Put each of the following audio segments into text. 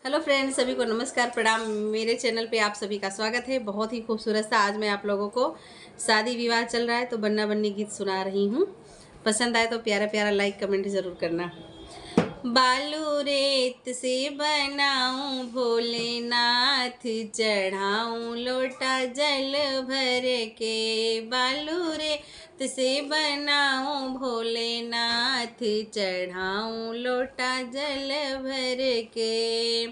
Hello friends, सभी को नमस्कार प्रणाम। मेरे चैनल पे आप सभी का स्वागत है। बहुत ही खूबसूरत सा आज मैं आप लोगों को शादी विवाह चल रहा है तो बन्ना बन्नी गीत सुना रही हूँ। पसंद आए तो प्यारा प्यारा लाइक कमेंट ज़रूर करना। बालू रेत से बनाऊं भोलेनाथ, चढ़ाऊं लोटा जल भर के। बालू रेत से बनाऊं भोलेनाथ, चढ़ाऊं लोटा जल भर के।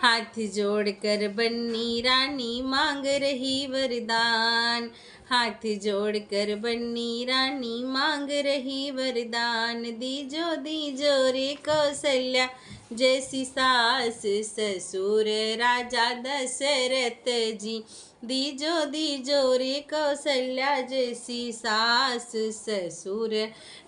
हाथ जोड़कर बन्नी रानी मांग रही वरदान, हाथ जोड़कर बन्नी रानी मांग रही वरदान। दीजो दीजो रे कौशल्या जैसी सास ससुर राजा दशरथ जी। दीजो दीजो रे कौशल्या जैसी सास ससुर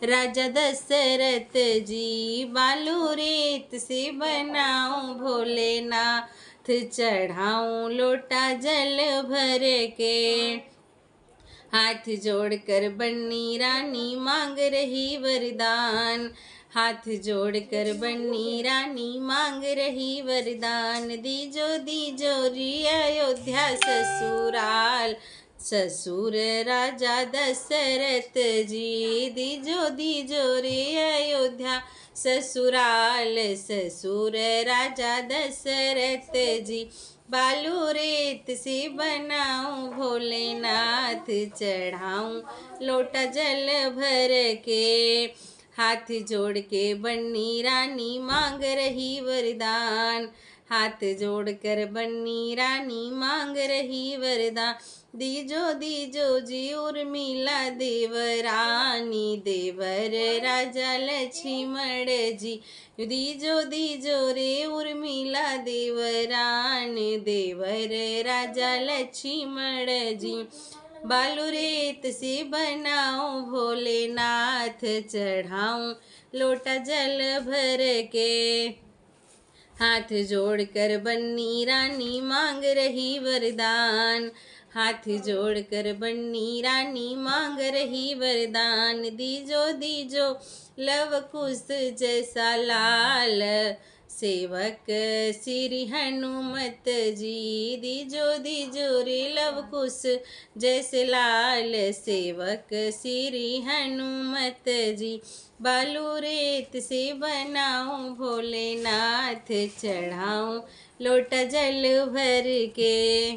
राजा दशरथ जी। बालू रेत से बनाऊं भोलेनाथ, चढ़ाऊं लोटा जल भर के। हाथ जोड़कर बन्नी रानी मांग रही वरदान, हाथ जोड़कर बन्नी रानी मांग रही वरदान। दीजो दीजो री अयोध्या ससुराल ससुर राजा दशरथ जी। दीजो दीजो रे अयोध्या ससुराल ससुर राजा दशरथ जी। बालू रेत से बनाऊं भोलेनाथ, चढ़ाऊं लोटा जल भर के। हाथ जोड़ के बन्नी रानी मांग रही वरदान, हाथ जोड़कर बन्नी रानी मांग रही वरदान। दीजो दीजो जी उर्मिला देवरानी, देवर राजा लक्ष्मण जी। दीजो दीजो रे उर्मिला देवरान, देवर राजा लक्ष्मण जी। बालू रेत से बनाऊं भोलेनाथ, चढ़ाऊं लोटा जल भर के। हाथ जोड़कर बन्नी रानी मांग रही वरदान, हाथ जोड़कर बन्नी रानी मांग रही वरदान। दीजो दीजो लव कुश जैसा लाल, सेवक श्री हनुमत जी। दीजो दीजो रे लव कुश जैसे लाल, सेवक श्री हनुमत जी। बालू रेत से बनाऊं भोलेनाथ, चढ़ाऊं लोटा जल भर के।